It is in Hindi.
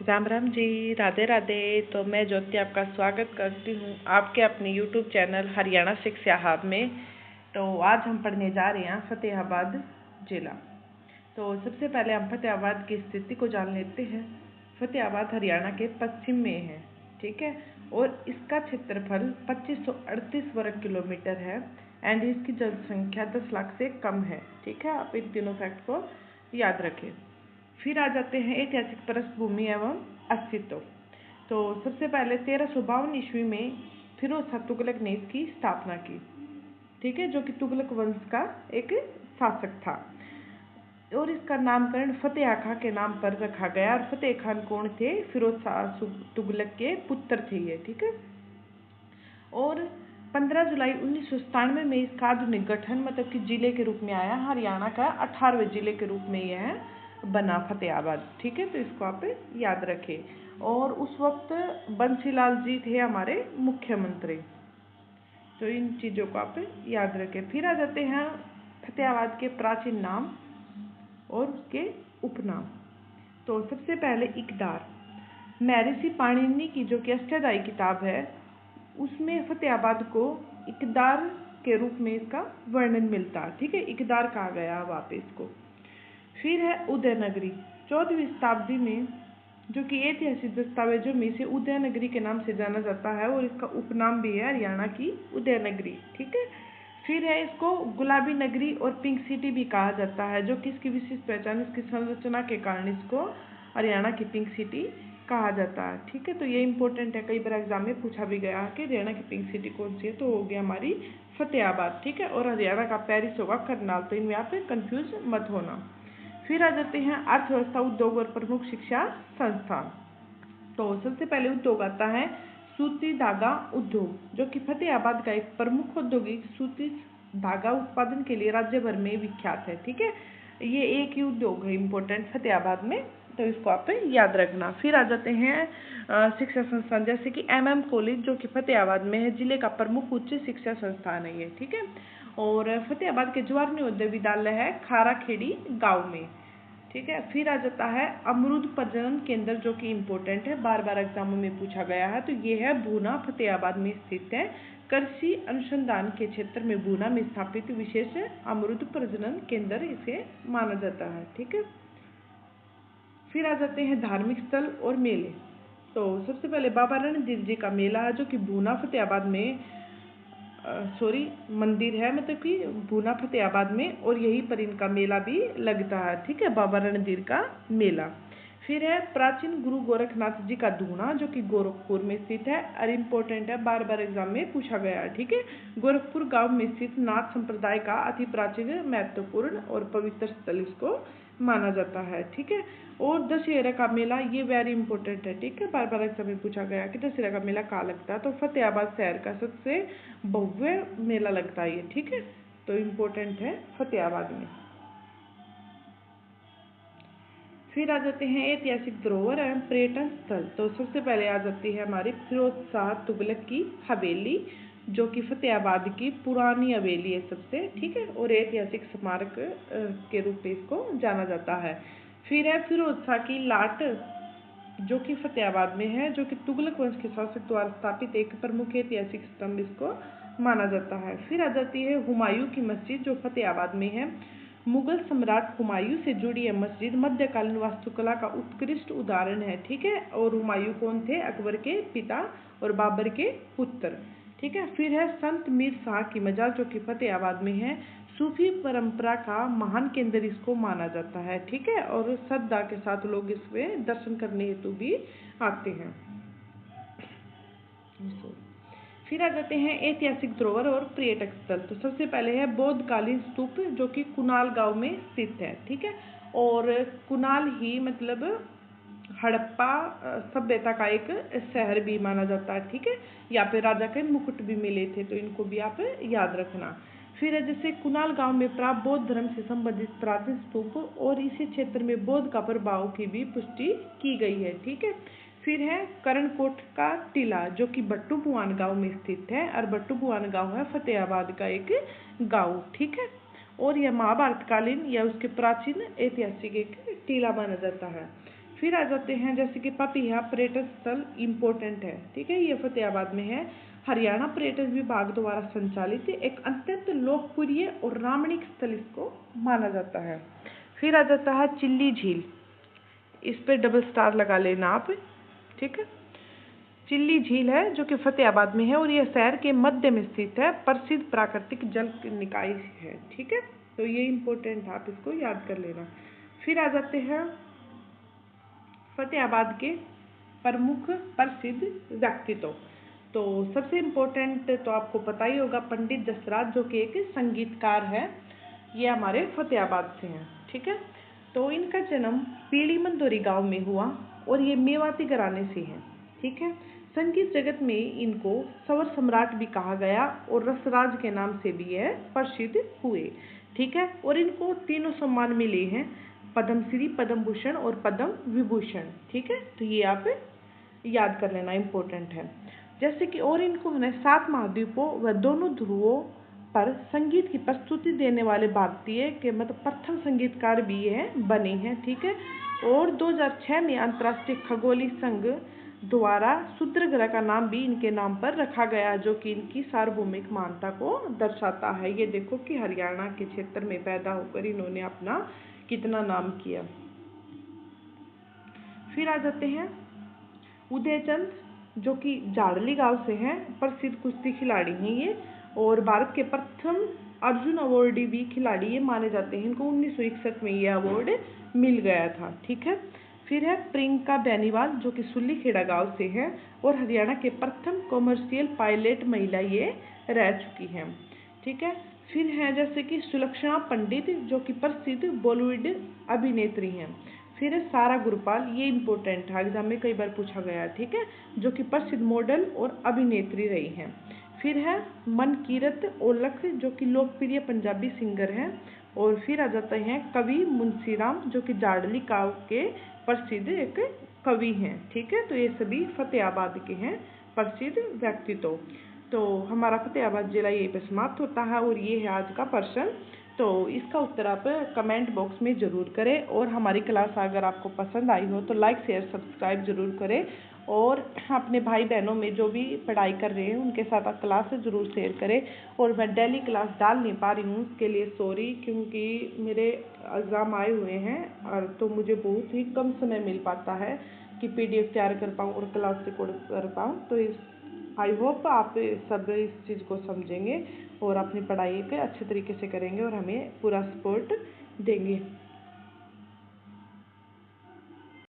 राम राम जी, राधे राधे। तो मैं ज्योति आपका स्वागत करती हूँ आपके अपने YouTube चैनल हरियाणा शिक्षा हब में। तो आज हम पढ़ने जा रहे हैं फतेहाबाद जिला। तो सबसे पहले हम फतेहाबाद की स्थिति को जान लेते हैं। फतेहाबाद हरियाणा के पश्चिम में है, ठीक है, और इसका क्षेत्रफल 2538 वर्ग किलोमीटर है एंड इसकी जनसंख्या 10 लाख से कम है, ठीक है। आप इन तीनों फैक्ट को याद रखें। फिर आ जाते हैं ऐतिहासिक पृष्ठभूमि एवं अस्तित्व। तो सबसे पहले 1352 ईस्वी में फिरोज शाह तुगलक ने इसकी स्थापना की, ठीक है, जो कि तुगलक वंश का एक शासक था। और इसका नामकरण फतेह खां के नाम पर रखा गया। और फतेह खान कौन थे? फिरोज शाह तुगलक के पुत्र थे ये, ठीक है। और 15 जुलाई 1997 में इसका आधुनिक गठन मतलब कि जिले के रूप में आया। हरियाणा का 18वें जिले के रूप में यह बना फतेहाबाद, ठीक है। तो इसको आप याद रखें। और उस वक्त बंसीलाल जी थे हमारे मुख्यमंत्री। तो इन चीज़ों को आप याद रखें। फिर आ जाते हैं फतेहाबाद के प्राचीन नाम और उसके उपनाम। तो सबसे पहले इकदार। महर्षि पाणिनि की जो कि अष्टाध्यायी किताब है उसमें फतेहाबाद को इकदार के रूप में इसका वर्णन मिलता है, ठीक है। इकदार कहा गया अब आप इसको। फिर है उदयनगरी। 14वीं शताब्दी में जो कि ऐतिहासिक दस्तावेजों में इसे उदयनगरी के नाम से जाना जाता है और इसका उपनाम भी है हरियाणा की उदयनगरी, ठीक है। फिर है इसको गुलाबी नगरी और पिंक सिटी भी कहा जाता है, जो कि इसकी विशेष पहचान इसकी संरचना के कारण इसको हरियाणा की पिंक सिटी कहा जाता है, ठीक है। तो ये इंपॉर्टेंट है, कई बार एग्जाम में पूछा भी गया कि हरियाणा की पिंक सिटी कौन सी है, तो हो गया हमारी फतेहाबाद, ठीक है। और हरियाणा का पेरिस होगा करनाल, तो इनमें आप कंफ्यूज मत होना। फिर आ जाते हैं अर्थव्यवस्था, उद्योग और प्रमुख शिक्षा संस्थान। तो सबसे पहले उद्योग आता है सूती धागा उद्योग, जो कि फतेहाबाद का एक प्रमुख औद्योगिक सूती धागा उत्पादन के लिए राज्य भर में विख्यात है, ठीक है। ये एक ही उद्योग है इम्पोर्टेंट फतेहाबाद में, तो इसको आप याद रखना। फिर आ जाते हैं शिक्षा संस्थान, जैसे कि MM कॉलेज, जो कि फतेहाबाद में है, जिले का प्रमुख उच्च शिक्षा संस्थान है ये, ठीक है। और फतेहाबाद के जवाहर नवोदय विद्यालय है खाराखेड़ी गांव में, ठीक है। फिर आ जाता है अमरूद प्रजनन केंद्र, जो कि इम्पोर्टेंट है, बार बार एग्जामों में पूछा गया है। तो ये है भूना, फतेहाबाद में स्थित है। कृषि अनुसंधान के क्षेत्र में भूना में स्थापित विशेष अमरूद प्रजनन केंद्र इसे माना जाता है, ठीक है। फिर आ जाते हैं धार्मिक स्थल और मेले। तो सबसे पहले बाबा रणधीर जी का मेला है, जो कि भूना फतेहाबाद में मंदिर है, मतलब कि भूना फतेहाबाद में, और यहीं पर इनका मेला भी लगता है, ठीक है, बाबा रणधीर का मेला। फिर है प्राचीन गुरु गोरखनाथ जी का धूना, जो कि गोरखपुर में स्थित है और इम्पोर्टेंट है, बार बार एग्जाम में पूछा गया है, ठीक है। गोरखपुर गांव में स्थित नाथ संप्रदाय का अति प्राचीन, महत्वपूर्ण और पवित्र स्थल इसको माना जाता है, ठीक है। और दशहरा का मेला, ये वेरी इंपॉर्टेंट है, ठीक है, बार बार एग्जाम में पूछा गया कि दशहरा का मेला कहाँ लगता है। तो फतेहाबाद शहर का सबसे भव्य मेला लगता है ये, ठीक है। तो इम्पोर्टेंट है फतेहाबाद में। फिर आ जाते हैं ऐतिहासिक धरोहर एवं पर्यटन स्थल। तो सबसे पहले आ जाती है हमारी फिरोज शाह तुगलक की हवेली, जो कि फतेहाबाद की पुरानी हवेली है सबसे, ठीक है, और ऐतिहासिक स्मारक के रूप में इसको जाना जाता है। फिर है फिरोज शाह की लाट, जो कि फतेहाबाद में है, जो कि तुगलक वंश के शासक द्वारा स्थापित एक प्रमुख ऐतिहासिक स्तंभ इसको माना जाता है। फिर आ जाती है हुमायूं की मस्जिद, जो फतेहाबाद में है। मुगल सम्राट हुमायूं से जुड़ी यह मस्जिद मध्यकालीन वास्तुकला का उत्कृष्ट उदाहरण है, ठीक है। और हुमायूं कौन थे? अकबर के पिता और बाबर के पुत्र, ठीक है। फिर है संत मीर शाह की मजार, जो कि फतेहाबाद में है। सूफी परंपरा का महान केंद्र इसको माना जाता है, ठीक है, और श्रद्धा के साथ लोग इसमें दर्शन करने हेतु भी आते हैं। फिर आ जाते हैं ऐतिहासिक धरोहर और पर्यटक स्थल। तो सबसे पहले है बौद्धकालीन स्तूप, जो कि कुनाल गांव में स्थित है, ठीक है। और कुनाल ही मतलब हड़प्पा सभ्यता का एक शहर भी माना जाता है, ठीक है। यहाँ पे राजा के मुकुट भी मिले थे, तो इनको भी आप याद रखना। फिर जैसे कुनाल गांव में प्राप्त बौद्ध धर्म से संबंधित प्राचीन स्तूप और इसी क्षेत्र में बौद्ध का प्रभाव की भी पुष्टि की गई है, ठीक है। फिर है करणकोट का टीला, जो कि भट्टू बुआन गांव में स्थित है, और भट्टू बुआन गांव है फतेहाबाद का एक गांव, ठीक है। और यह महाभारत कालीन या उसके प्राचीन ऐतिहासिक एक टीला माना जाता है। फिर आ जाते हैं जैसे कि पपिया पर्यटन स्थल इम्पोर्टेंट है, ठीक है, ये फतेहाबाद में है। हरियाणा पर्यटन विभाग द्वारा संचालित एक अत्यंत लोकप्रिय और रमणीक स्थल इसको माना जाता है। फिर आ जाता है चिल्ली झील, इस पे डबल स्टार लगा लेना आप, ठीक है। चिल्ली झील है जो कि फतेहाबाद में है और यह शहर के मध्य में स्थित है, प्रसिद्ध प्राकृतिक जल निकाय है, ठीक है। तो ये इम्पोर्टेंट है, आप इसको याद कर लेना। फिर आ जाते हैं फतेहाबाद के प्रमुख प्रसिद्ध व्यक्तित्व। तो सबसे इम्पोर्टेंट तो आपको पता ही होगा, पंडित जसराज जो कि एक संगीतकार है, ये हमारे फतेहाबाद से हैं, ठीक है। तो इनका जन्म पीली मंदोरी गांव में हुआ और ये मेवाती घराने से हैं, ठीक है। संगीत जगत में इनको स्वर सम्राट भी कहा गया और रसराज के नाम से भी यह प्रसिद्ध हुए, ठीक है। और इनको तीनों सम्मान मिले हैं, पद्मश्री, पद्म भूषण और पद्म विभूषण, ठीक है। तो ये आप याद कर लेना, इम्पोर्टेंट है। जैसे कि और इनको है 7 महाद्वीपों व दोनों ध्रुवों पर संगीत की प्रस्तुति देने वाले भारतीय के मतलब प्रथम संगीतकार भी ये बने हैं, ठीक है। और 2006 में अंतर्राष्ट्रीय खगोलीय संघ द्वारा शूद्र ग्रह का नाम भी इनके नाम पर रखा गया, जो कि इनकी सार्वभौमिक मान्यता को दर्शाता है। ये देखो कि हरियाणा के क्षेत्र में पैदा होकर इन्होंने अपना कितना नाम किया। फिर आ जाते हैं उदयचंद जो कि जाड़ली गांव से हैं, प्रसिद्ध कुश्ती खिलाड़ी हैं ये, और भारत के प्रथम अर्जुन अवार्डी भी खिलाड़ी ये माने जाते हैं। इनको 1961 में ये अवार्ड मिल गया था, ठीक है। फिर है प्रियंका बेनीवाल जो कि सुल्लीखेड़ा गांव से हैं और हरियाणा के प्रथम कॉमर्शियल पायलट महिला ये रह चुकी हैं, ठीक है। फिर है जैसे कि सुलक्षणा पंडित जो कि प्रसिद्ध बॉलीवुड अभिनेत्री हैं। फिर है सारा गुरपाल, ये इंपॉर्टेंट है, एग्जाम में कई बार पूछा गया, ठीक है, जो कि प्रसिद्ध मॉडल और अभिनेत्री रही हैं। फिर है मनकीरत औलख जो कि लोकप्रिय पंजाबी सिंगर हैं। और फिर आ जाते हैं कवि मुंशीराम जो कि जाड़ली गांव के प्रसिद्ध एक कवि हैं, ठीक है। तो ये सभी फतेहाबाद के हैं प्रसिद्ध व्यक्तित्व। तो हमारा फतेहाबाद जिला यही पे समाप्त होता है और ये है आज का प्रश्न। तो इसका उत्तर आप कमेंट बॉक्स में ज़रूर करें और हमारी क्लास अगर आपको पसंद आई हो तो लाइक शेयर सब्सक्राइब ज़रूर करें और अपने भाई बहनों में जो भी पढ़ाई कर रहे हैं उनके साथ आप क्लास ज़रूर शेयर करें। और मैं डेली क्लास डाल नहीं पा रही हूँ उसके लिए सॉरी, क्योंकि मेरे एग्ज़ाम आए हुए हैं और तो मुझे बहुत ही कम समय मिल पाता है कि PDF तैयार कर पाऊँ और क्लास रिकॉर्ड कर पाऊँ। तो इस आई होप आप सब इस चीज़ को समझेंगे और अपनी पढ़ाई के अच्छे तरीके से करेंगे और हमें पूरा सपोर्ट देंगे।